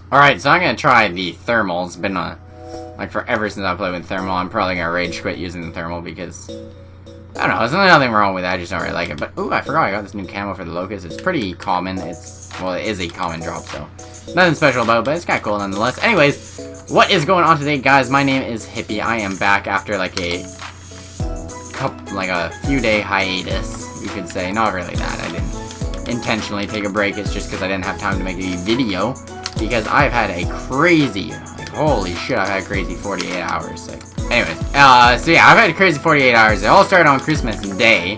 Alright, so I'm gonna try the thermal. It's been like forever since I played with thermal. I'm probably gonna rage quit using the thermal because I don't know, there's nothing wrong with it, I just don't really like it. But ooh, I forgot I got this new camo for the Locust. It's pretty common. Well, it is a common drop, so nothing special about it, but it's kinda cool nonetheless. Anyways, what is going on today, guys? My name is Hippie. I am back after like a few day hiatus, you could say. Not really that. I didn't intentionally take a break. It's just because I didn't have time to make a video. Because I've had a crazy, like, holy shit, I've had crazy 48 hours. Like, anyways, so yeah, I've had a crazy 48 hours. It all started on Christmas Day,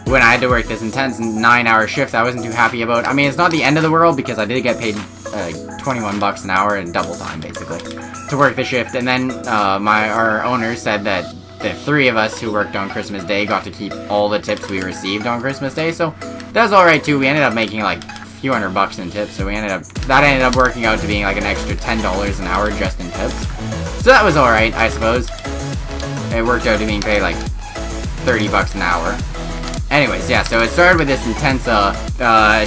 when I had to work this intense 9-hour shift I wasn't too happy about. I mean, it's not the end of the world, because I did get paid 21 bucks an hour in double time, basically, to work the shift. And then, our owner said that the 3 of us who worked on Christmas Day got to keep all the tips we received on Christmas Day, so that was alright too. We ended up making, like, few $100 in tips, so that ended up working out to being like an extra $10 an hour just in tips. So that was alright, I suppose. It worked out to being paid like $30 an hour. Anyways, yeah, so it started with this intense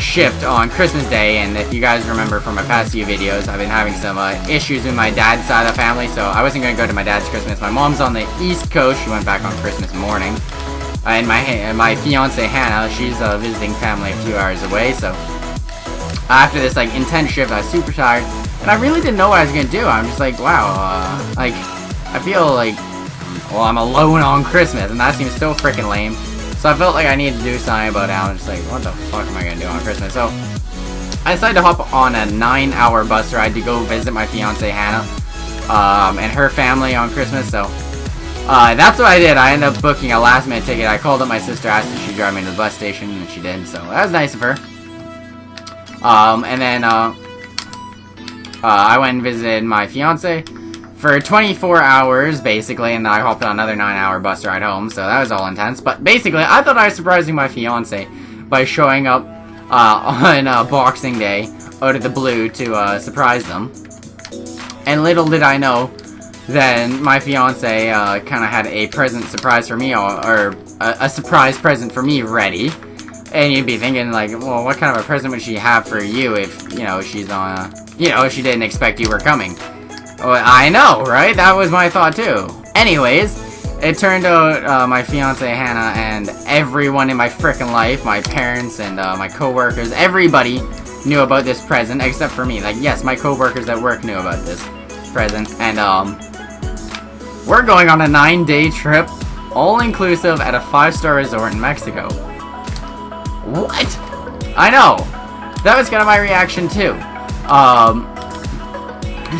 shift on Christmas Day, and if you guys remember from my past few videos, I've been having some issues with my dad's side of the family, so I wasn't going to go to my dad's Christmas. My mom's on the East Coast. She went back on Christmas morning. And my fiance Hannah, she's visiting family a few hours away, so after this, like, intense shift, I was super tired, and I really didn't know what I was gonna do. I'm just like, wow, like, I feel like, well, I'm alone on Christmas, and that seems so freaking lame. So I felt like I needed to do something about it. I'm just like, what the fuck am I gonna do on Christmas? So I decided to hop on a 9-hour bus ride to go visit my fiance Hannah, and her family on Christmas. So that's what I did. I ended up booking a last-minute ticket. I called up my sister, asked if she'd drive me to the bus station, and she did. So that was nice of her. And then, I went and visited my fiance for 24 hours, basically, and then I hopped on another 9-hour bus ride home, so that was all intense. But basically, I thought I was surprising my fiance by showing up, on, Boxing Day, out of the blue, to, surprise them. And little did I know, then my fiance, kinda had a surprise for me, or a surprise present for me ready. And you'd be thinking, like, well, what kind of a present would she have for you if, you know, she's on, she didn't expect you were coming? Well, I know, right? That was my thought, too. Anyways, it turned out, my fiance Hannah and everyone in my frickin' life, my parents and, my coworkers, everybody knew about this present, except for me. Like, yes, my coworkers at work knew about this present, and, we're going on a 9-day trip, all-inclusive at a 5-star resort in Mexico. What? I know. That was kind of my reaction too.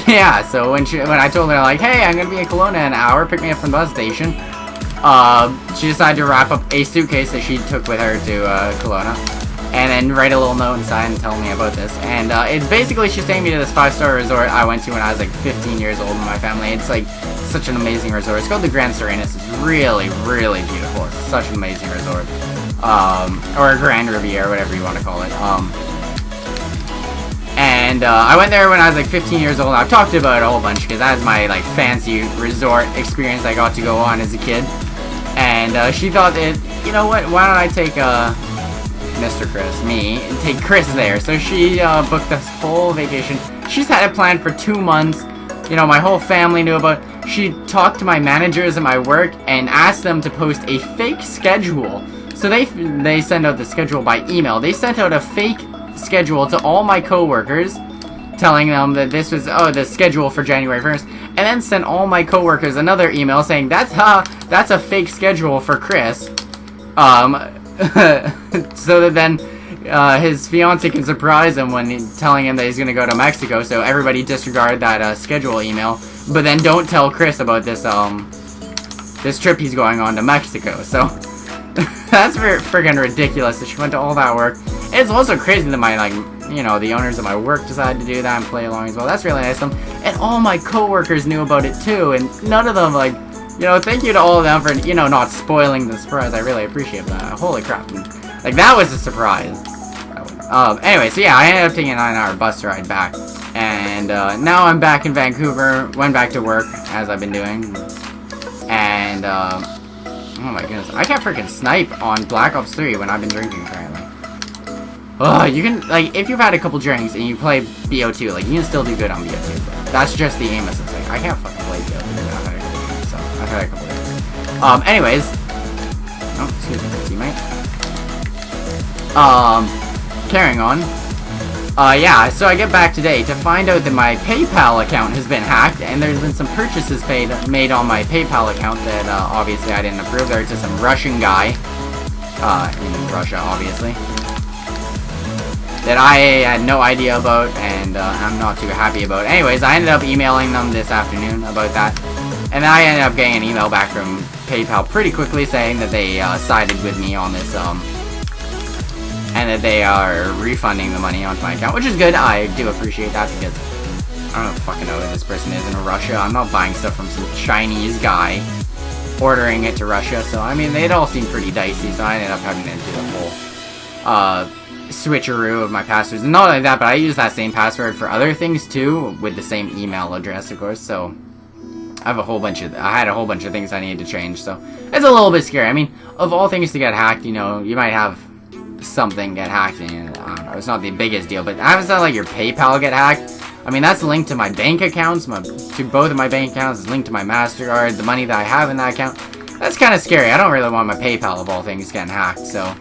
Yeah. So when I told her, like, hey, I'm gonna be in Kelowna in an hour, pick me up from the bus station. She decided to wrap up a suitcase that she took with her to Kelowna, and then write a little note inside and tell me about this. And it's basically she's taking me to this 5-star resort I went to when I was like 15 years old with my family. It's like such an amazing resort. It's called the Grand Serenas. It's really, really beautiful. It's such an amazing resort. Or a Grand Riviera, whatever you want to call it. And I went there when I was like 15 years old. I've talked about it a whole bunch because that was my like fancy resort experience I got to go on as a kid. And she thought that, you know what, why don't I take Mr. Chris, me, and take Chris there. So she booked this whole vacation. She's had it planned for 2 months. You know, my whole family knew about it. She talked to my managers at my work and asked them to post a fake schedule. So they send out the schedule by email. They sent out a fake schedule to all my coworkers, telling them that this was the schedule for January 1st, and then sent all my coworkers another email saying that's a fake schedule for Chris, so that then his fiance can surprise him when telling him that he's gonna go to Mexico. So everybody disregard that schedule email, but then don't tell Chris about this this trip he's going on to Mexico. So. That's friggin' ridiculous that she went to all that work. It's also crazy that my, like, the owners of my work decided to do that and play along as well. That's really nice of them. And all my coworkers knew about it too, and none of them, like, thank you to all of them for, not spoiling the surprise. I really appreciate that. Holy crap. Like, that was a surprise. Anyway, so yeah, I ended up taking a 9-hour bus ride back. And, now I'm back in Vancouver, went back to work, as I've been doing. And, oh my goodness. I can't freaking snipe on Black Ops 3 when I've been drinking, apparently. You can, like, if you've had a couple drinks and you play BO2, like, you can still do good on BO2, but that's just the aim of something. I can't fucking play BO2, but I've had a couple drinks, so I've had a couple drinks. Anyways. Oh, excuse me, teammate. Carrying on. Yeah, so I get back today to find out that my PayPal account has been hacked, and there's been some purchases made on my PayPal account that, obviously I didn't approve. They're to some Russian guy, in Russia, obviously, that I had no idea about, and, I'm not too happy about. Anyways, I ended up emailing them this afternoon about that, and then I ended up getting an email back from PayPal pretty quickly saying that they, sided with me on this, and that they are refunding the money onto my account, which is good. I do appreciate that, because I don't fucking know who this person is in Russia. I'm not buying stuff from some Chinese guy, ordering it to Russia, so, I mean, they'd all seem pretty dicey, so I ended up having to do the whole, switcheroo of my passwords. And not only that, but I use that same password for other things, too, with the same email address, of course, so I had a whole bunch of things I needed to change, so it's a little bit scary. I mean, of all things to get hacked, you know, you might have something get hacked, and I don't know, it's not the biggest deal, but having something like your PayPal get hacked, I mean, that's linked to my bank accounts, to both of my bank accounts, it's linked to my MasterCard, the money that I have in that account. That's kind of scary. I don't really want my PayPal, of all things, getting hacked, so a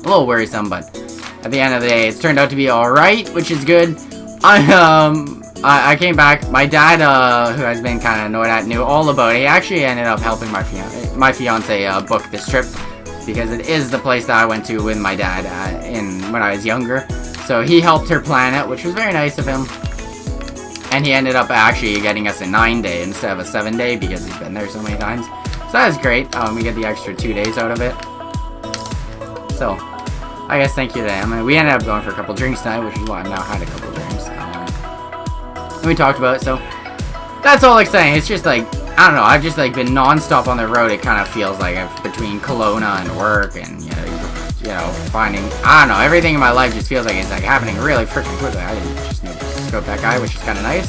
little worrisome, but at the end of the day, it's turned out to be alright, which is good. I came back, my dad, who has been kind of annoyed at, knew all about it. He actually ended up helping my fiance book this trip, because it is the place that I went to with my dad when I was younger. So he helped her plan it, which was very nice of him. And he ended up actually getting us a 9-day instead of a 7-day, because he's been there so many times. So that was great. We get the extra 2 days out of it. So I guess thank you to him. And we ended up going for a couple drinks tonight, which is why I've now had a couple drinks. And we talked about it, so that's all exciting. It's just like, I don't know, I've just like been non-stop on the road. It kind of feels like between Kelowna and work, and you know, finding, I don't know, everything in my life just feels like it's like happening really freaking quickly. I didn't just know to scope that guy, which is kind of nice.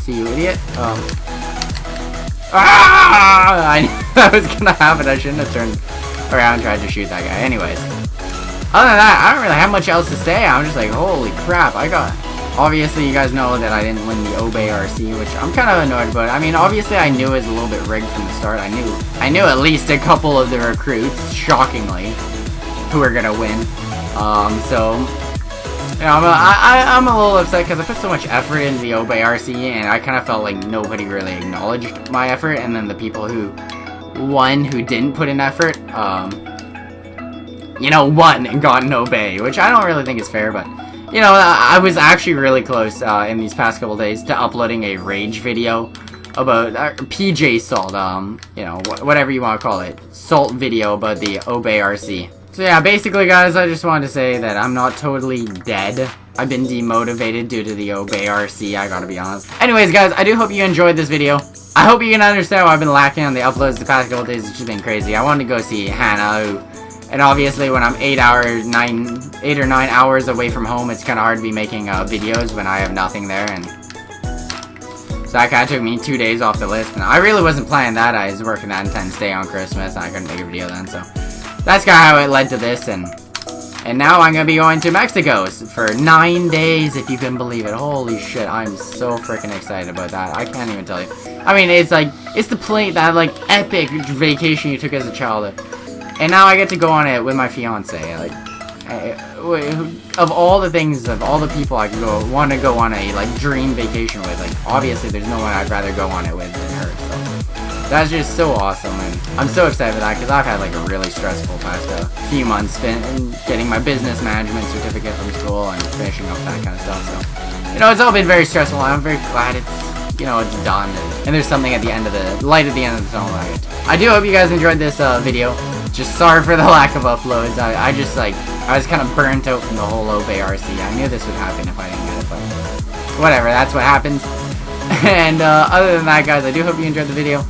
See you, idiot. I knew that was gonna happen. I shouldn't have turned around and tried to shoot that guy. Anyways, other than that, I don't really have much else to say. I'm just like, holy crap, obviously, you guys know that I didn't win the BO3, which I'm kind of annoyed about. I mean, obviously, I knew it was a little bit rigged from the start. I knew at least a couple of the recruits, shockingly, who were gonna win. So, you know, I'm a little upset because I put so much effort into the BO3, and I kind of felt like nobody really acknowledged my effort, and then the people who won, who didn't put in effort, you know, won and got an obey, which I don't really think is fair, but you know, I was actually really close in these past couple days to uploading a rage video about PJ Salt, you know, whatever you want to call it, Salt video about the BO3. So yeah, basically guys, I just wanted to say that I'm not totally dead. I've been demotivated due to the BO3, I gotta be honest. Anyways guys, I do hope you enjoyed this video. I hope you can understand why I've been lacking on the uploads the past couple days. It's just been crazy. I wanted to go see Hannah, and obviously when I'm 8 or 9 hours away from home, it's kind of hard to be making videos when I have nothing there, and so that kind of took me 2 days off the list, and I really wasn't planning that. I was working that intense day on Christmas, and I couldn't make a video then, so that's kind of how it led to this, and now I'm going to be going to Mexico for 9 days, if you can believe it. Holy shit, I'm so freaking excited about that. I can't even tell you. I mean, it's like, it's that like epic vacation you took as a child. And now I get to go on it with my fiance. Like, of all the things, of all the people I could want to go on a like dream vacation with, like obviously there's no one I'd rather go on it with than her. So that's just so awesome, and I'm so excited for that because I've had like a really stressful past few months spent in getting my business management certificate from school and finishing up that kind of stuff. So you know, it's all been very stressful. And I'm very glad it's, you know, it's done, and there's something at the end of the light at the end of the tunnel. I do hope you guys enjoyed this video. Just sorry for the lack of uploads. I just like, I was kind of burnt out from the whole BO3. I knew this would happen if I didn't get it, but whatever, that's what happens. And other than that guys, I do hope you enjoyed the video.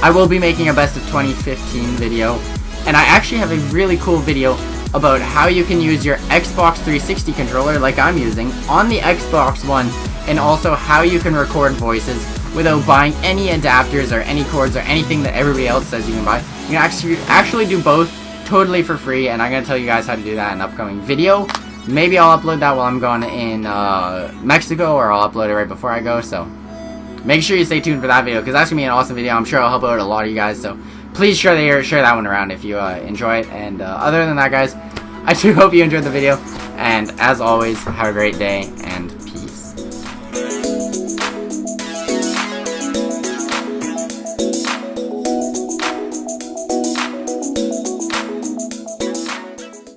I will be making a best of 2015 video, and I actually have a really cool video about how you can use your Xbox 360 controller like I'm using on the Xbox One, and also how you can record voices without buying any adapters or any cords or anything that everybody else says you can buy. You can actually do both totally for free, and I'm going to tell you guys how to do that in an upcoming video. maybe I'll upload that while I'm going in Mexico, or I'll upload it right before I go. So make sure you stay tuned for that video, because that's gonna be an awesome video. I'm sure I'll help out a lot of you guys. So please share that one around if you enjoy it. And other than that, guys, I do hope you enjoyed the video. And as always, have a great day, and